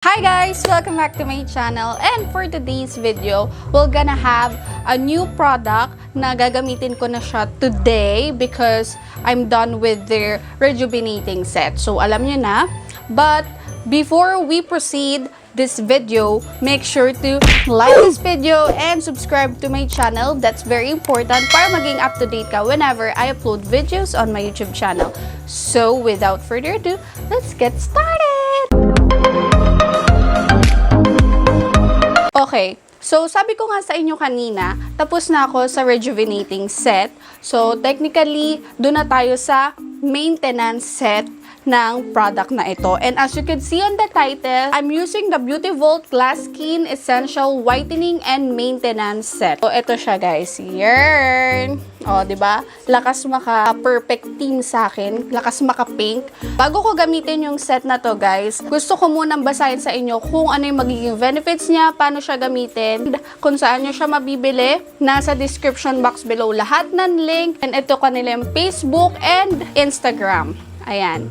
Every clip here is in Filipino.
Hi guys! Welcome back to my channel, and for today's video, we're gonna have a new product na gagamitin ko na siya today because I'm done with their rejuvenating set. So alam nyo na, but before we proceed this video, make sure to like this video and subscribe to my channel. That's very important para maging up to date ka whenever I upload videos on my YouTube channel. So without further ado, let's get started! Okay, so sabi ko nga sa inyo kanina, tapos na ako sa rejuvenating set. So technically, doon na tayo sa maintenance set ng product na ito. And as you can see on the title, I'm using the Beauty Vault Glass Skin Essential Whitening and Maintenance Set. So ito siya guys. Yarn! O, diba? Lakas maka-perfect team sa akin. Lakas maka-pink. Bago ko gamitin yung set na to guys, gusto ko munang basahin sa inyo kung ano yung magiging benefits niya, paano siya gamitin, kung saan nyo siya mabibili. Nasa description box below lahat ng link. And ito kanila yung Facebook and Instagram. Ayan.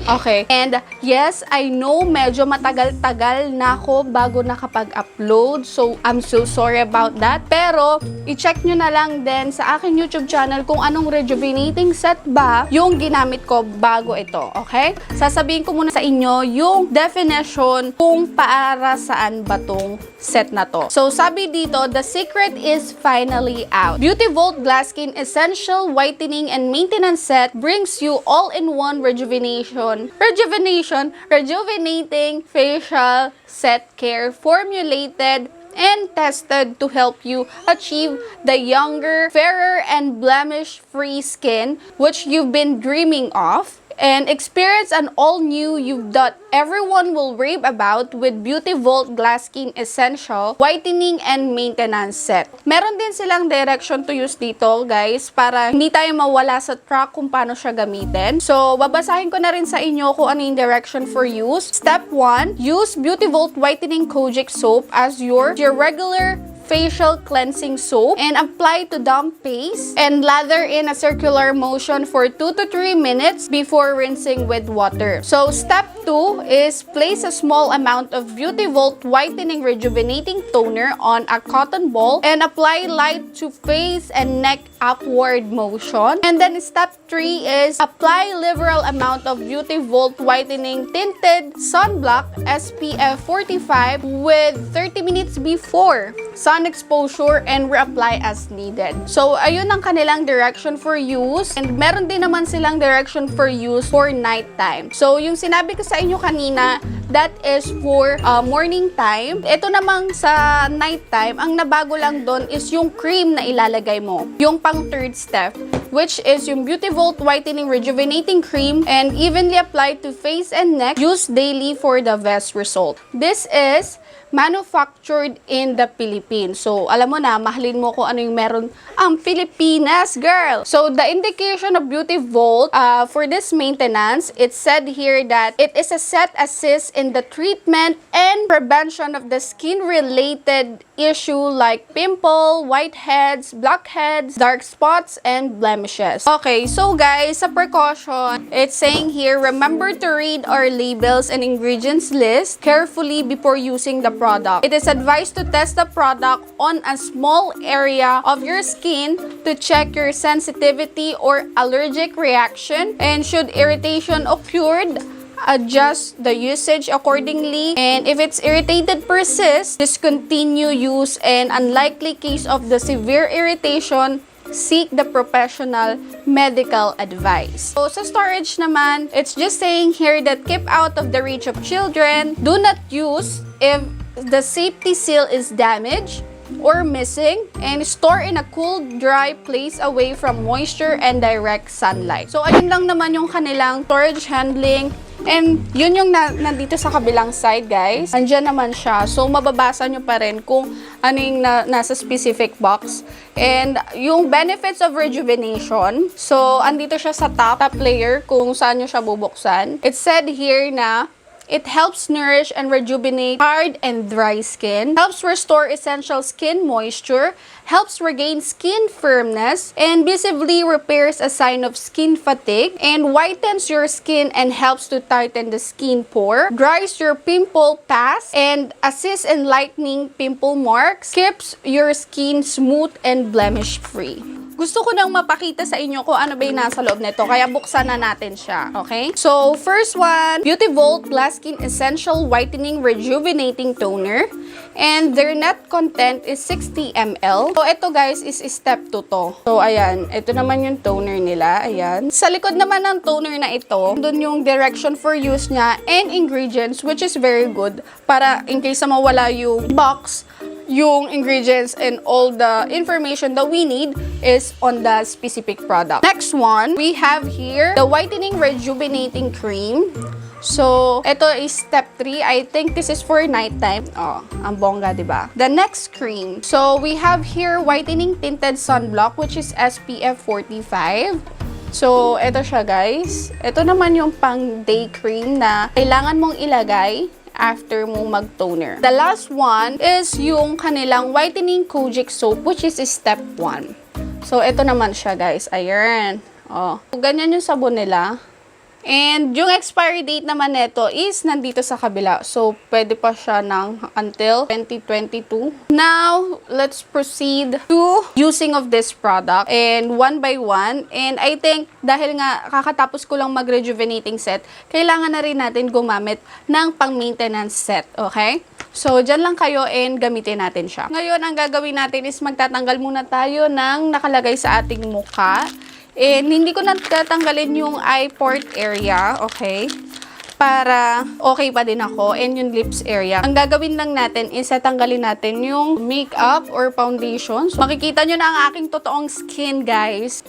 Okay. And yes, I know medyo matagal-tagal na ako bago nakapag-upload. So, I'm so sorry about that. Pero, i-check nyo na lang din sa aking YouTube channel kung anong rejuvenating set ba yung ginamit ko bago ito. Okay? Sasabihin ko muna sa inyo yung definition kung para saan ba tong set na to. So, sabi dito, the secret is finally out. Beauty Vault Glass Skin Essential Whitening and Maintenance Set brings you all-in-one rejuvenating facial set care formulated and tested to help you achieve the younger, fairer, and blemish-free skin which you've been dreaming of. And experience an all-new youth that everyone will rave about with Beauty Vault Glass Skin Essential Whitening and Maintenance Set. Meron din silang direction to use dito, guys, para hindi tayo mawala sa track kung paano siya gamitin. So, babasahin ko na rin sa inyo kung ano yung direction for use. Step 1, use Beauty Vault Whitening Kojic Soap as your regular facial cleansing soap and apply to damp paste and lather in a circular motion for 2 to 3 minutes before rinsing with water. So step 2 is place a small amount of Beauty Vault Whitening Rejuvenating Toner on a cotton ball and apply light to face and neck upward motion. And then step 3 is apply liberal amount of Beauty Vault Whitening Tinted Sunblock SPF 45 with 30 minutes before sun exposure and reapply as needed. So, ayun ang kanilang direction for use. And meron din naman silang direction for use for nighttime. So, yung sinabi ko sa inyo kanina, that is for morning time. Ito namang sa nighttime, ang nabago lang doon is yung cream na ilalagay mo. Yung pang third step, which is yung Beauty Vault Whitening Rejuvenating Cream and evenly applied to face and neck. Use daily for the best result. This is manufactured in the Philippines. So, alam mo na, mahalin mo kung ano yung meron ang Pilipinas, girl! So, the indication of Beauty Vault for this maintenance, it said here that it is a set assist in the treatment and prevention of the skin-related issue like pimple, whiteheads, blackheads, dark spots, and blemishes. Okay, so guys, sa precaution, it's saying here, remember to read our labels and ingredients list carefully before using the product. It is advised to test the product on a small area of your skin to check your sensitivity or allergic reaction, and should irritation occurred, adjust the usage accordingly, and if it's irritated persists, discontinue use, and unlikely case of the severe irritation, seek the professional medical advice. So, sa storage naman, it's just saying here that keep out of the reach of children. Do not use if the safety seal is damaged or missing, and store in a cool, dry place away from moisture and direct sunlight. So, ayun lang naman yung kanilang storage handling. And yun yung nandito sa kabilang side, guys. Andyan naman siya. So, mababasa nyo pa rin kung ano yung nasa specific box. And yung benefits of rejuvenation. So, andito siya sa top layer kung saan nyo siya bubuksan. It said here na It helps nourish and rejuvenate hard and dry skin, helps restore essential skin moisture, helps regain skin firmness, and visibly repairs a sign of skin fatigue, and whitens your skin and helps to tighten the skin pore, dries your pimple paths, and assists in lightening pimple marks, keeps your skin smooth and blemish-free. Gusto ko nang mapakita sa inyo kung ano ba yung nasa loob nito, kaya buksan na natin siya, okay? So, first one, Beauty Vault Glass Skin Essential Whitening Rejuvenating Toner. And their net content is 60 ml. So, ito guys is step 2 to. So, ayan. Ito naman yung toner nila. Ayan. Sa likod naman ng toner na ito, doon yung direction for use niya and ingredients, which is very good. Para in case na mawala yung box, yung ingredients and all the information that we need is on the specific product. Next one, we have here the Whitening Rejuvenating Cream. So, ito is step 3. I think this is for nighttime. Oh, ang bongga, diba? The next cream. So, we have here Whitening Tinted Sunblock, which is SPF 45. So, ito siya guys. Ito naman yung pang day cream na kailangan mong ilagay after mo mag-toner. The last one is yung kanilang Whitening Kojic Soap, which is step 1. So, ito naman siya, guys. Ayan. Oh. Ganyan yung sabon nila. And yung expiry date naman nito is nandito sa kabila. So, pwede pa siya ng until 2022. Now, let's proceed to using of this product. And one by one. And I think, dahil nga kakatapos ko lang mag-rejuvenating set, kailangan na rin natin gumamit ng pang-maintenance set. Okay? So, dyan lang kayo and gamitin natin siya. Ngayon, ang gagawin natin is magtatanggal muna tayo ng nakalagay sa ating mukha. And hindi ko na tatanggalin yung eye port area, okay? Para okay pa din ako. And yung lips area. Ang gagawin lang natin is tatanggalin natin yung makeup or foundation. So, makikita nyo na ang aking totoong skin, guys.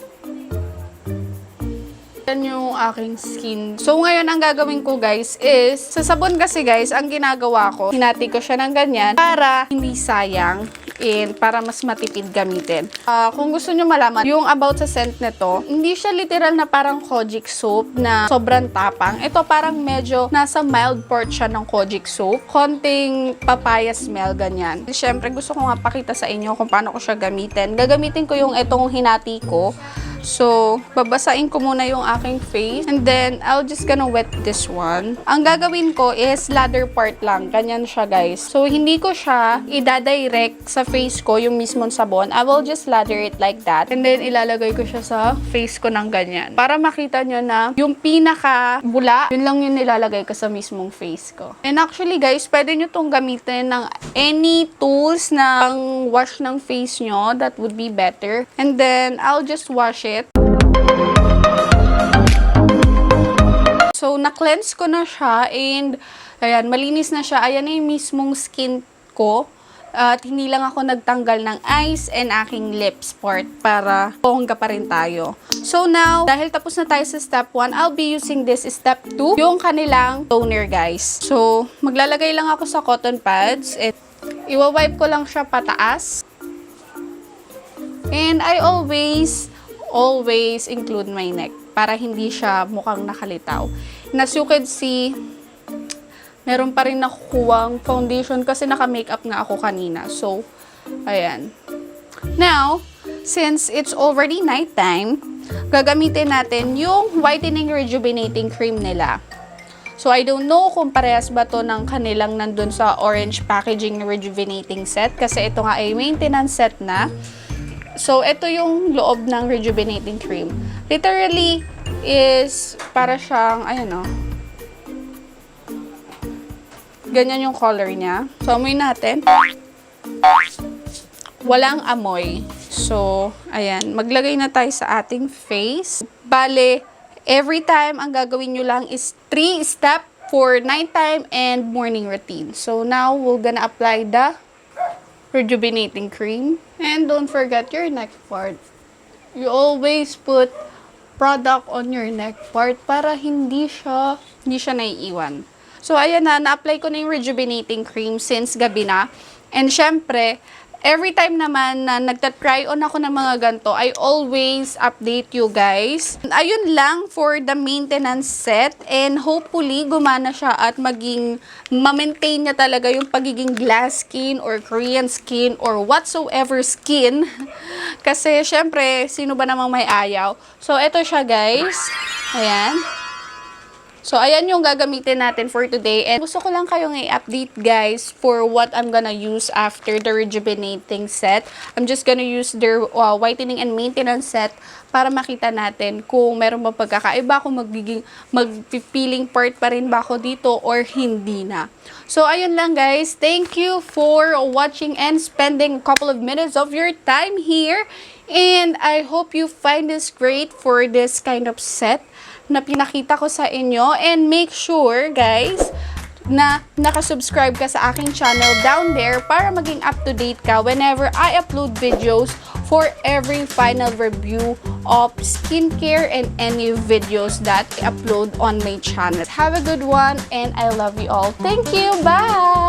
Yan yung aking skin. So, ngayon, ang gagawin ko, guys, is, sa sabon kasi, guys, ang ginagawa ko, hinati ko siya ng ganyan para hindi sayang and para mas matipid gamitin. Kung gusto nyo malaman, yung about sa scent nito, hindi siya literal na parang kojic soap na sobrang tapang. Ito parang medyo nasa mild part siya ng kojic soap. Konting papaya smell, ganyan. Siyempre, gusto ko nga pakita sa inyo kung paano ko siya gamitin. Gagamitin ko yung itong hinati ko. So, babasain ko muna yung aking face. And then, I'll just gonna wet this one. Ang gagawin ko is lather part lang. Ganyan siya, guys. So, hindi ko siya ida-direct sa face ko, yung mismong sabon. I will just lather it like that. And then, ilalagay ko siya sa face ko ng ganyan. Para makita nyo na yung pinaka-bula, yun lang yung nilalagay ko sa mismong face ko. And actually, guys, pwede nyo tong gamitin ng any tools na pang wash ng face nyo. That would be better. And then, I'll just wash it. So, na-cleanse ko na siya and ayan, malinis na siya. Ayan na yung mismong skin ko. At hindi lang ako nagtanggal ng eyes and aking lips part para bongga pa rin tayo. So now, dahil tapos na tayo sa step 1, I'll be using this step 2, yung kanilang toner, guys. So, maglalagay lang ako sa cotton pads and iwa-wipe ko lang siya pataas. And I always include my neck para hindi siya mukhang nakalitaw. As you can see, meron pa rin nakukuwang foundation kasi naka-makeup nga ako kanina. So, ayan. Now, since it's already nighttime, gagamitin natin yung Whitening Rejuvenating Cream nila. So, I don't know kung parehas ba to ng kanilang nandun sa orange packaging rejuvenating set kasi ito nga ay maintenance set na. So, ito yung loob ng rejuvenating cream. Literally, is para siyang, ayun o. Ganyan yung color niya. So, amoy natin. Walang amoy. So, ayan. Maglagay na tayo sa ating face. Bale, every time, ang gagawin nyo lang is 3-step for nighttime and morning routine. So, now, we're gonna apply the rejuvenating cream. And don't forget your neck part. You always put product on your neck part para hindi siya naiiwan. So, ayan na, na-apply ko na yung rejuvenating cream since gabi na. And syempre, every time naman na nagta-try on ako ng mga ganito, I always update you guys. Ayun lang for the maintenance set, and hopefully gumana siya at ma-maintain niya talaga yung pagiging glass skin or Korean skin or whatsoever skin. Kasi syempre, sino ba namang may ayaw? So ito siya guys. Ayan. So, ayan yung gagamitin natin for today. And gusto ko lang kayong i-update, guys, for what I'm gonna use after the rejuvenating set. I'm just gonna use their whitening and maintenance set para makita natin kung meron bang pagkakaiba, kung mag-peeling part pa rin ba ako dito or hindi na. So, ayun lang, guys. Thank you for watching and spending a couple of minutes of your time here. And I hope you find this great for this kind of set na pinakita ko sa inyo. And make sure, guys, na nakasubscribe ka sa aking channel down there para maging up-to-date ka whenever I upload videos for every final review of skincare and any videos that I upload on my channel. Have a good one, and I love you all. Thank you. Bye!